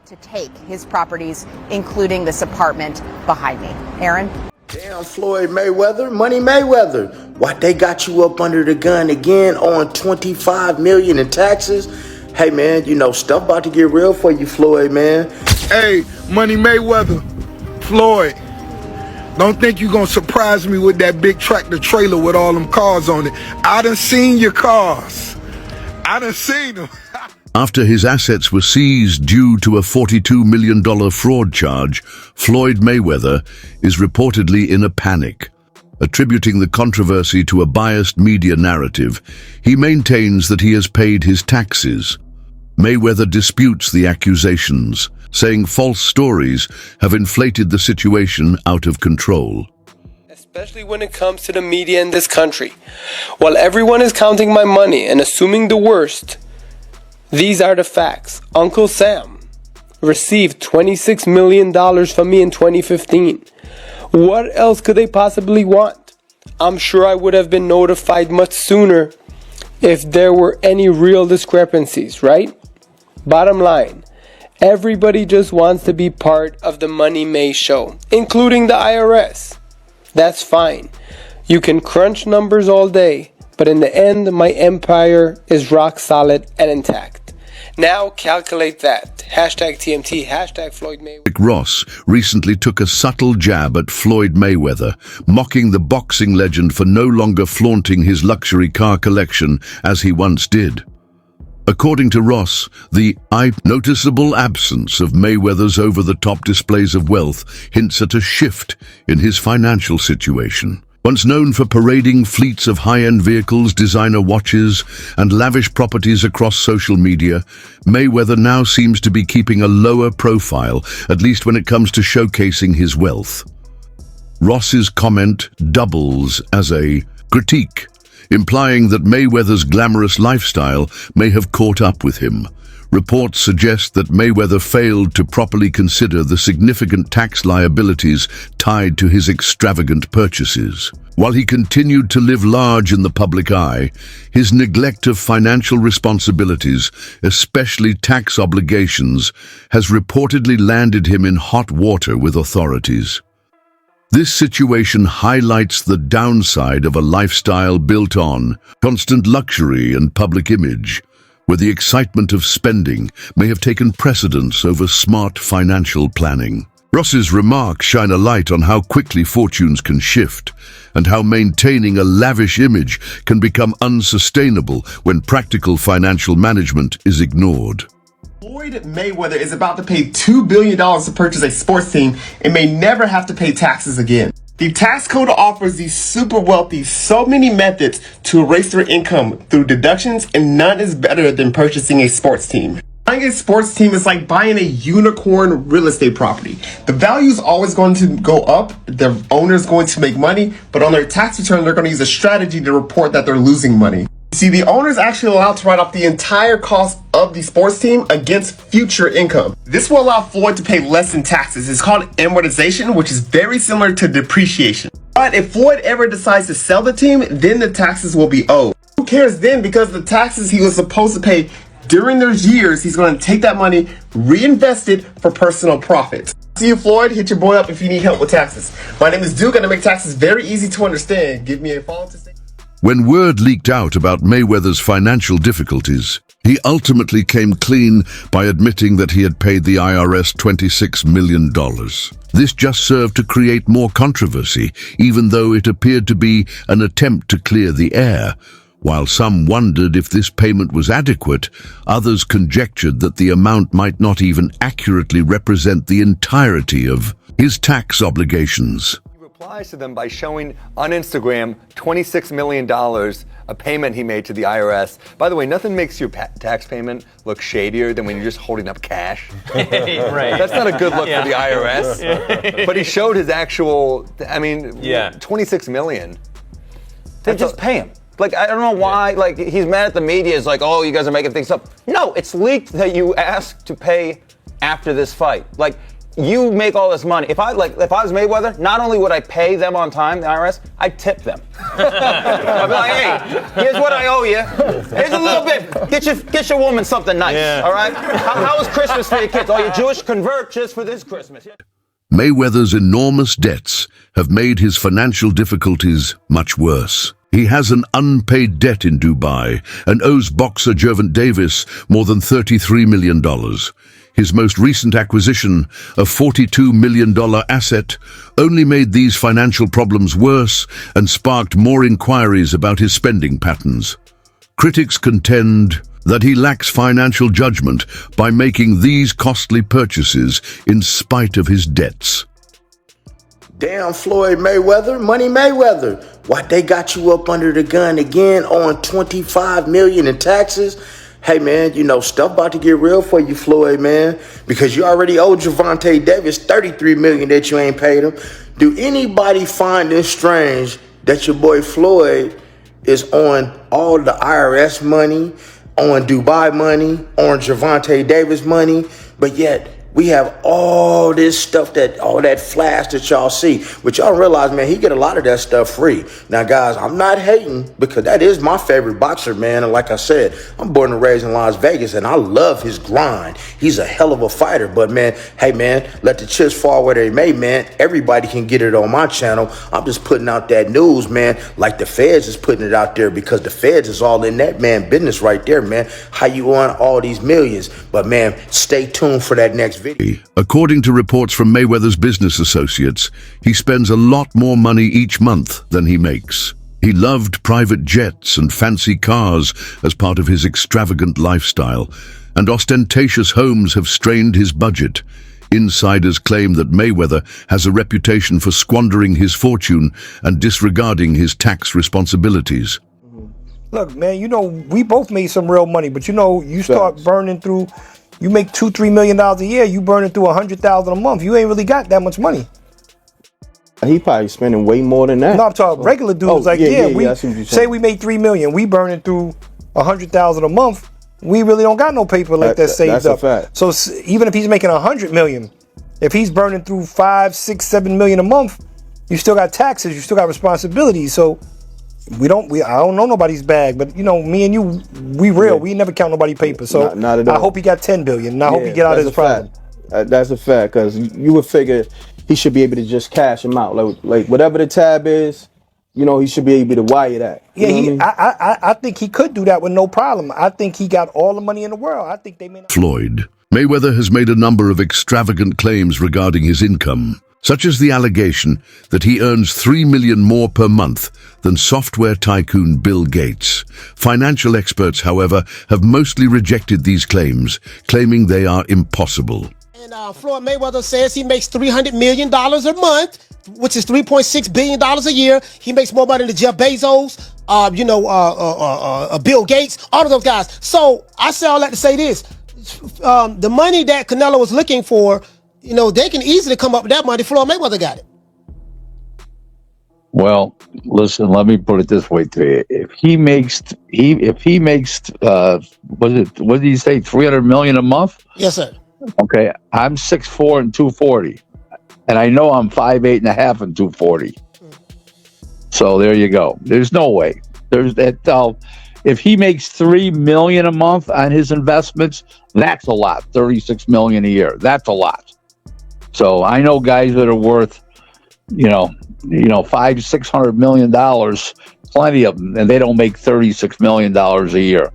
to take his properties, including this apartment behind me. Aaron? Damn, Floyd Mayweather, Money Mayweather. What, they got you up under the gun again on $25 million in taxes? Hey, man, you know, stuff about to get real for you, Floyd, man. Hey, Money Mayweather, Floyd, don't think you gonna surprise me with that big tractor trailer with all them cars on it. I done seen your cars. I done seen them. After his assets were seized due to a $42 million fraud charge, Floyd Mayweather is reportedly in a panic. Attributing the controversy to a biased media narrative, he maintains that he has paid his taxes. Mayweather disputes the accusations, saying false stories have inflated the situation out of control. Especially when it comes to the media in this country. While everyone is counting my money and assuming the worst, these are the facts. Uncle Sam received $26 million from me in 2015. What else could they possibly want? I'm sure I would have been notified much sooner if there were any real discrepancies, right? Bottom line, everybody just wants to be part of the Money May show, including the IRS. That's fine. You can crunch numbers all day, but in the end, my empire is rock solid and intact. Now calculate that. Hashtag TMT, hashtag Floyd Mayweather. Ross recently took a subtle jab at Floyd Mayweather, mocking the boxing legend for no longer flaunting his luxury car collection as he once did. According to Ross, the noticeable absence of Mayweather's over-the-top displays of wealth hints at a shift in his financial situation. Once known for parading fleets of high-end vehicles, designer watches, and lavish properties across social media, Mayweather now seems to be keeping a lower profile, at least when it comes to showcasing his wealth. Ross's comment doubles as a critique, implying that Mayweather's glamorous lifestyle may have caught up with him. Reports suggest that Mayweather failed to properly consider the significant tax liabilities tied to his extravagant purchases. While he continued to live large in the public eye, his neglect of financial responsibilities, especially tax obligations, has reportedly landed him in hot water with authorities. This situation highlights the downside of a lifestyle built on constant luxury and public image, where the excitement of spending may have taken precedence over smart financial planning. Ross's remarks shine a light on how quickly fortunes can shift, and how maintaining a lavish image can become unsustainable when practical financial management is ignored. Floyd Mayweather is about to pay $2 billion to purchase a sports team and may never have to pay taxes again. The tax code offers these super wealthy so many methods to erase their income through deductions, and none is better than purchasing a sports team. Buying a sports team is like buying a unicorn real estate property. The value is always going to go up, the owner is going to make money, but on their tax return, they're going to use a strategy to report that they're losing money. See, the owner is actually allowed to write off the entire cost of the sports team against future income. This will allow Floyd to pay less in taxes. It's called amortization, which is very similar to depreciation. But if Floyd ever decides to sell the team, then the taxes will be owed. Who cares then? Because the taxes he was supposed to pay during those years, he's going to take that money, reinvest it for personal profit. See you, Floyd. Hit your boy up if you need help with taxes. My name is Duke, and I make taxes very easy to understand. Give me a follow to say. When word leaked out about Mayweather's financial difficulties, he ultimately came clean by admitting that he had paid the IRS $26 million. This just served to create more controversy, even though it appeared to be an attempt to clear the air. While some wondered if this payment was adequate, others conjectured that the amount might not even accurately represent the entirety of his tax obligations. Replies to them by showing on Instagram $26 million, a payment he made to the IRS. By the way, nothing makes your tax payment look shadier than when you're just holding up cash. Right. That's not a good look for the IRS. But he showed his actual, $26 million. They just pay him. Like, I don't know why, like, he's mad at the media. It's like, oh, you guys are making things up. No, it's leaked that you asked to pay after this fight. Like, you make all this money. If I was Mayweather, not only would I pay them on time, the IRS, I'd tip them. I'd be like, hey, here's what I owe you. Here's a little bit. Get your woman something nice. All right? How was Christmas for your kids? Oh, you Jewish? Convert just for this Christmas. Mayweather's enormous debts have made his financial difficulties much worse. He has an unpaid debt in Dubai and owes boxer Gervonta Davis more than $33 million. His most recent acquisition, a $42 million asset, only made these financial problems worse and sparked more inquiries about his spending patterns. Critics contend that he lacks financial judgment by making these costly purchases in spite of his debts. Damn, Floyd Mayweather, Money Mayweather. Why they got you up under the gun again on $25 million in taxes? Hey man, you know, stuff about to get real for you, Floyd, man, because you already owe Gervonta Davis $33 million that you ain't paid him. Do anybody find it strange that your boy Floyd is on all the IRS money, on Dubai money, on Gervonta Davis money, but yet we have all this stuff, all that flash that y'all see, but y'all realize, man, he get a lot of that stuff free. Now, guys, I'm not hating because that is my favorite boxer, man. And like I said, I'm born and raised in Las Vegas, and I love his grind. He's a hell of a fighter. But, man, hey, man, let the chips fall where they may, man. Everybody can get it on my channel. I'm just putting out that news, man, like the feds is putting it out there because the feds is all in that, man, business right there, man. How you on all these millions? But, man, stay tuned for that next video. According to reports from Mayweather's business associates, he spends a lot more money each month than he makes. He loved private jets and fancy cars as part of his extravagant lifestyle, and ostentatious homes have strained his budget. Insiders claim that Mayweather has a reputation for squandering his fortune and disregarding his tax responsibilities. Look, man, you know, we both made some real money, but you know, you start burning through, you make $2-3 million a year, you burning through $100,000 a month. You ain't really got that much money. He probably spending way more than that. No, I'm talking regular dudes. We say we made $3 million, we burning through $100,000 a month. We really don't got no paper like that saved that's up. A fact. So even if he's making $100 million, if he's burning through $5, $6, $7 million a month, you still got taxes, you still got responsibilities. So I don't know nobody's bag, but you know, me and you, we real. We never count nobody's paper. So not at all. I hope he got $10 billion. And I hope he get out of his problem. That's a fact, because you would figure he should be able to just cash him out, like whatever the tab is. You know, he should be able to wire that. Yeah, I think he could do that with no problem. I think he got all the money in the world. I think they may not. Floyd Mayweather has made a number of extravagant claims regarding his income, such as the allegation that he earns $3 million more per month than software tycoon Bill Gates. Financial experts, however, have mostly rejected these claims, claiming they are impossible. And Floyd Mayweather says he makes $300 million a month, which is $3.6 billion a year. He makes more money than Jeff Bezos, Bill Gates, all of those guys. So I say all that to say this. The money that Canelo was looking for, you know, they can easily come up with that money. Floyd Mayweather got it. Well, listen, let me put it this way to you. If he makes what did he say, $300 million a month? Yes, sir. Okay, I'm 6'4" and 240, and I know I'm 5'8.5" and 240. So there you go. There's no way. There's that. If he makes $3 million a month on his investments, that's a lot. $36 million a year. That's a lot. So I know guys that are worth, $500-600 million, plenty of them, and they don't make $36 million a year,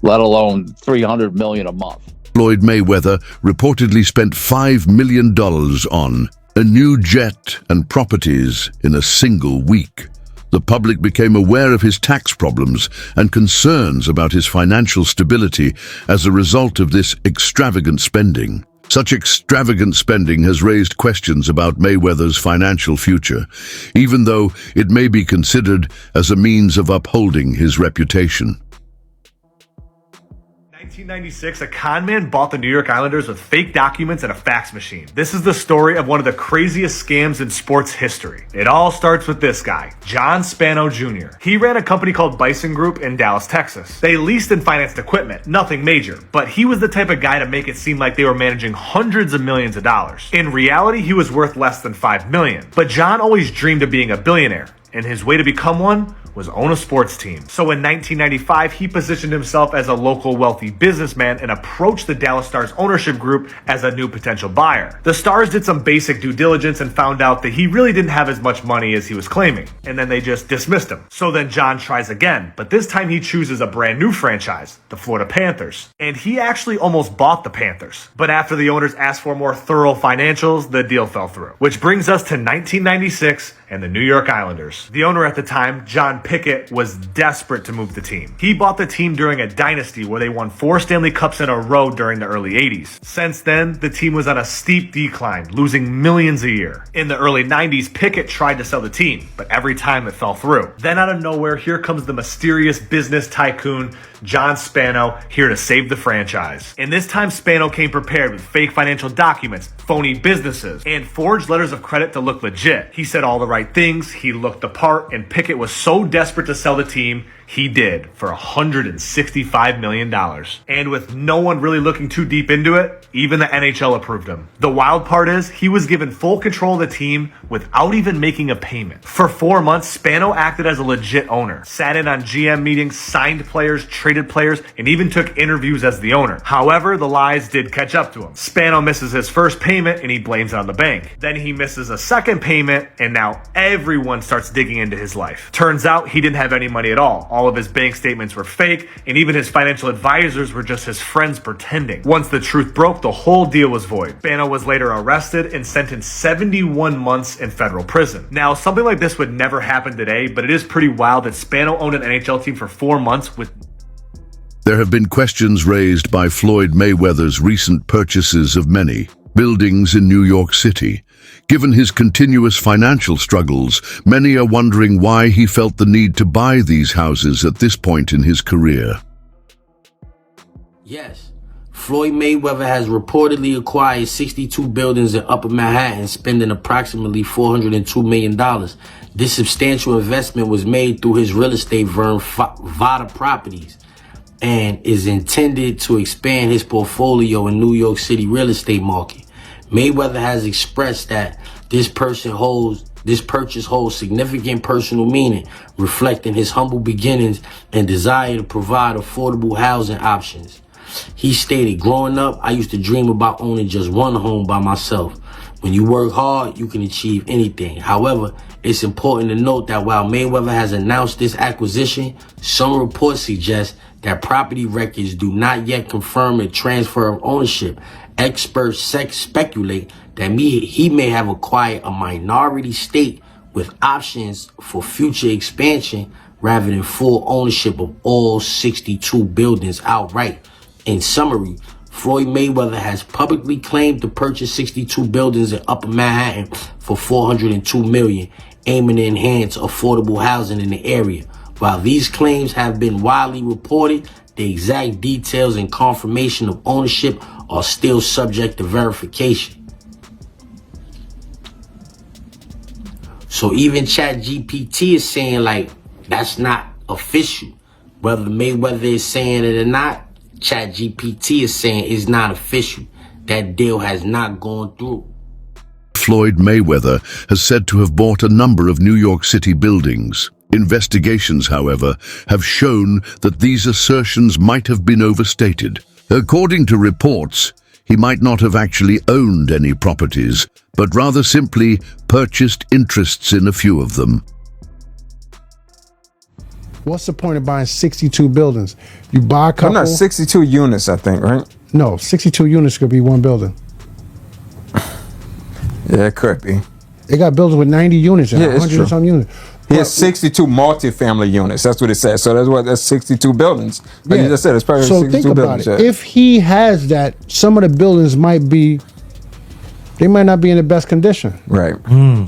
let alone $300 million a month. Floyd Mayweather reportedly spent $5 million on a new jet and properties in a single week. The public became aware of his tax problems and concerns about his financial stability as a result of this extravagant spending. Such extravagant spending has raised questions about Mayweather's financial future, even though it may be considered as a means of upholding his reputation. 1996, a con man bought the New York Islanders with fake documents and a fax machine. This is the story of one of the craziest scams in sports history. It all starts with this guy, John Spano Jr. He ran a company called Bison Group in Dallas, Texas. They leased and financed equipment, nothing major, but he was the type of guy to make it seem like they were managing hundreds of millions of dollars. In reality, he was worth less than $5 million. But John always dreamed of being a billionaire, and his way to become one was own a sports team. So in 1995, he positioned himself as a local wealthy businessman and approached the Dallas Stars ownership group as a new potential buyer. The Stars did some basic due diligence and found out that he really didn't have as much money as he was claiming, and then they just dismissed him. So then John tries again, but this time he chooses a brand new franchise, the Florida Panthers. And he actually almost bought the Panthers. But after the owners asked for more thorough financials, the deal fell through. Which brings us to 1996 and the New York Islanders. The owner at the time, John Pickett, was desperate to move the team. He bought the team during a dynasty where they won 4 Stanley Cups in a row during the early 80s. Since then, the team was on a steep decline, losing millions a year. In the early 90s, Pickett tried to sell the team, but every time it fell through. Then out of nowhere, here comes the mysterious business tycoon, John Spano, here to save the franchise. And this time, Spano came prepared with fake financial documents, phony businesses, and forged letters of credit to look legit. He said all the right things, he looked the part, and Pickett was so desperate to sell the team, he did for $165 million. And with no one really looking too deep into it, even the NHL approved him. The wild part is, he was given full control of the team without even making a payment. For 4 months, Spano acted as a legit owner, sat in on GM meetings, signed players, traded players, and even took interviews as the owner. However, the lies did catch up to him. Spano misses his first payment and he blames it on the bank. Then he misses a second payment and now everyone starts digging into his life. Turns out he didn't have any money at all. All of his bank statements were fake, and even his financial advisors were just his friends pretending. Once the truth broke, the whole deal was void. Spano was later arrested and sentenced 71 months in federal prison. Now, something like this would never happen today, but it is pretty wild that Spano owned an NHL team for 4 months with... There have been questions raised by Floyd Mayweather's recent purchases of many buildings in New York City. Given his continuous financial struggles, many are wondering why he felt the need to buy these houses at this point in his career. Yes, Floyd Mayweather has reportedly acquired 62 buildings in Upper Manhattan, spending approximately $402 million. This substantial investment was made through his real estate firm, Vada Properties, and is intended to expand his portfolio in New York City real estate market. Mayweather has expressed that this purchase holds significant personal meaning, reflecting his humble beginnings and desire to provide affordable housing options. He stated, "Growing up, I used to dream about owning just one home by myself. When you work hard, you can achieve anything. However, it's important to note that while Mayweather has announced this acquisition, some reports suggest that property records do not yet confirm a transfer of ownership. Experts speculate that he may have acquired a minority stake with options for future expansion rather than full ownership of all 62 buildings outright. In summary, Floyd Mayweather has publicly claimed to purchase 62 buildings in Upper Manhattan for $402 million, aiming to enhance affordable housing in the area. While these claims have been widely reported, the exact details and confirmation of ownership are still subject to verification. So even ChatGPT is saying, like, that's not official. Whether Mayweather is saying it or not, ChatGPT is saying it's not official. That deal has not gone through. Floyd Mayweather has said to have bought a number of New York City buildings. Investigations, however, have shown that these assertions might have been overstated. According to reports, he might not have actually owned any properties, but rather simply purchased interests in a few of them. What's the point of buying 62 buildings? You buy a couple... I'm not 62 units, I think, right? No, 62 units could be one building. Yeah, it could be. They got buildings with 90 units and 100 and some units. He has 62 multifamily units. That's what it says. So that's 62 buildings. Like you just said, it's probably 62 think about buildings. It. Yeah. If he has that, some of the buildings might not be in the best condition. Right.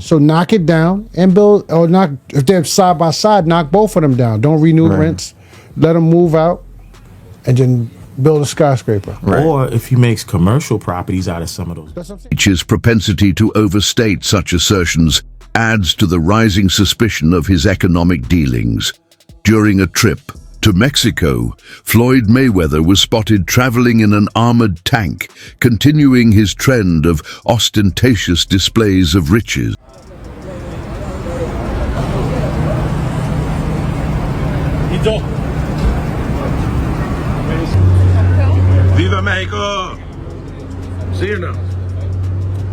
So knock it down and build, or knock, if they're side by side, knock both of them down. Don't renew rents. Let them move out, and then build a skyscraper. Or if he makes commercial properties out of some of those. His propensity to overstate such assertions adds to the rising suspicion of his economic dealings. During a trip to Mexico, Floyd Mayweather was spotted traveling in an armored tank, continuing his trend of ostentatious displays of riches. Viva Mexico! See you now.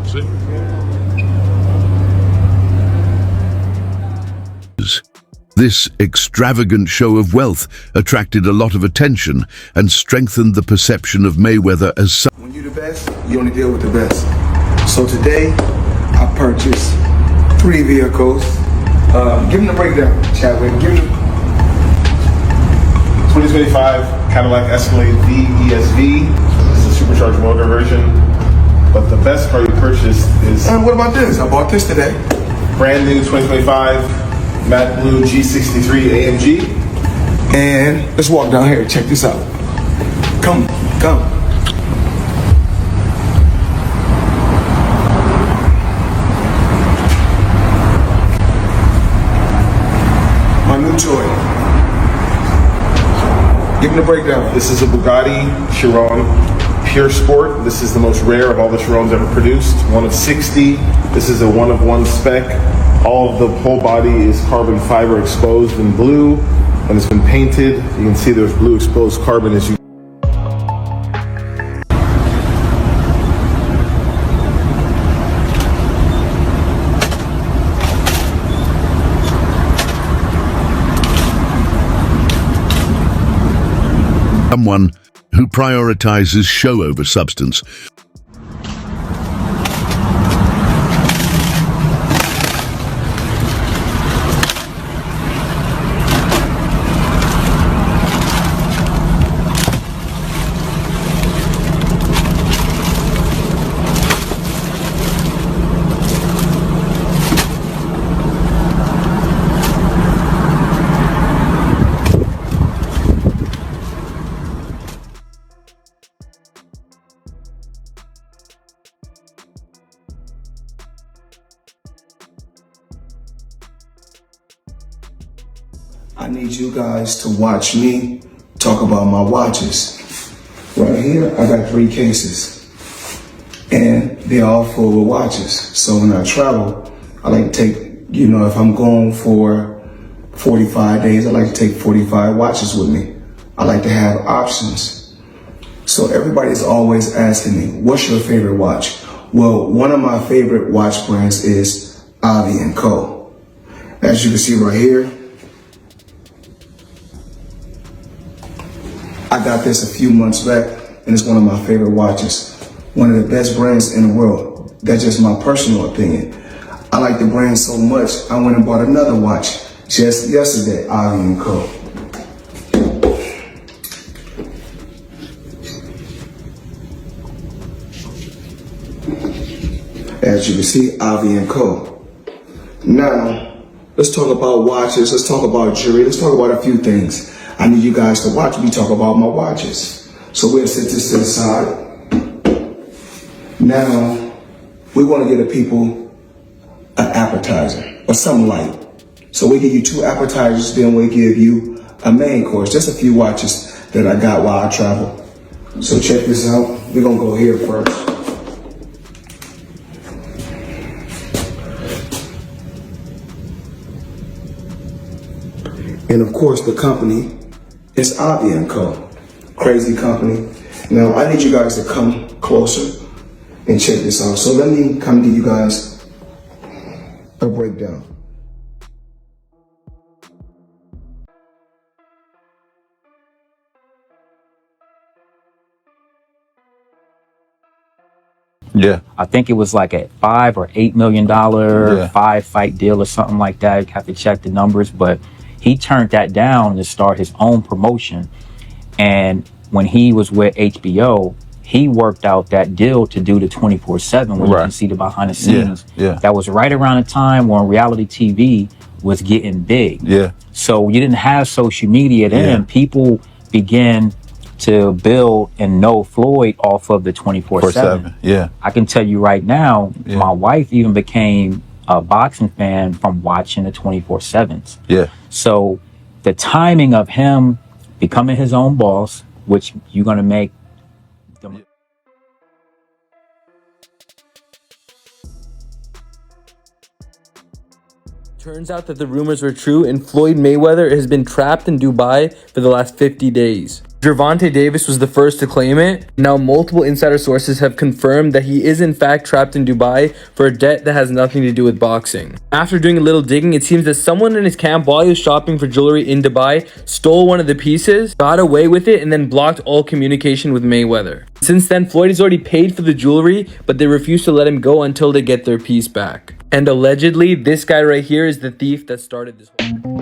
See? This extravagant show of wealth attracted a lot of attention and strengthened the perception of Mayweather as such. When you're the best, you only deal with the best. So today, I purchased 3 vehicles. Give them the breakdown, Chadwick. Give them 2025 Cadillac Escalade V ESV. This is a supercharged motor version. But the best car you purchased is... And what about this? I bought this today. Brand new 2025 matte blue G63 AMG. And let's walk down here. Check this out. Come. My new toy. Give me the breakdown. This is a Bugatti Chiron Pure Sport. This is the most rare of all the Chirons ever produced. 1 of 60. This is a 1 of 1 spec. All of the whole body is carbon fiber exposed in blue. When it's been painted, you can see there's blue exposed carbon as you... Someone who prioritizes show over substance. I need you guys to watch me talk about my watches. Right here, I got 3 cases. And they're all full of watches. So when I travel, I like to take, if I'm going for 45 days, I like to take 45 watches with me. I like to have options. So everybody's always asking me, what's your favorite watch? Well, one of my favorite watch brands is Avi & Co. As you can see right here, I got this a few months back, and it's one of my favorite watches. One of the best brands in the world. That's just my personal opinion. I like the brand so much, I went and bought another watch just yesterday, Avi & Co. As you can see, Avi & Co. Now, let's talk about watches, let's talk about jewelry, let's talk about a few things. I need you guys to watch me talk about my watches. So we'll set this to the side. Now, we want to give the people an appetizer or something light. So we give you 2 appetizers, then we give you a main course. Just a few watches that I got while I travel. So check this out. We're going to go here first. And of course, the company is Avi & Co. Crazy company. Now, I need you guys to come closer and check this out. So let me come give you guys a breakdown. Yeah. I think it was like a $5 or $8 million 5-fight deal or something like that. You have to check the numbers, but he turned that down to start his own promotion. And when he was with HBO, he worked out that deal to do the 24/7, where you can see the behind the scenes. Yeah. That was right around the time when reality TV was getting big. Yeah. So you didn't have social media then. People began to build and know Floyd off of the 24/7. Yeah. I can tell you right now, my wife even became a boxing fan from watching the 24/7s. Yeah. So the timing of him becoming his own boss, which you're going to make them. Turns out that the rumors were true, and Floyd Mayweather has been trapped in Dubai for the last 50 days. Gervonta Davis was the first to claim it. Now multiple insider sources have confirmed that he is in fact trapped in Dubai for a debt that has nothing to do with boxing. After doing a little digging, it seems that someone in his camp, while he was shopping for jewelry in Dubai, stole one of the pieces, got away with it, and then blocked all communication with Mayweather. Since then, Floyd has already paid for the jewelry, but they refuse to let him go until they get their piece back. And allegedly, this guy right here is the thief that started this whole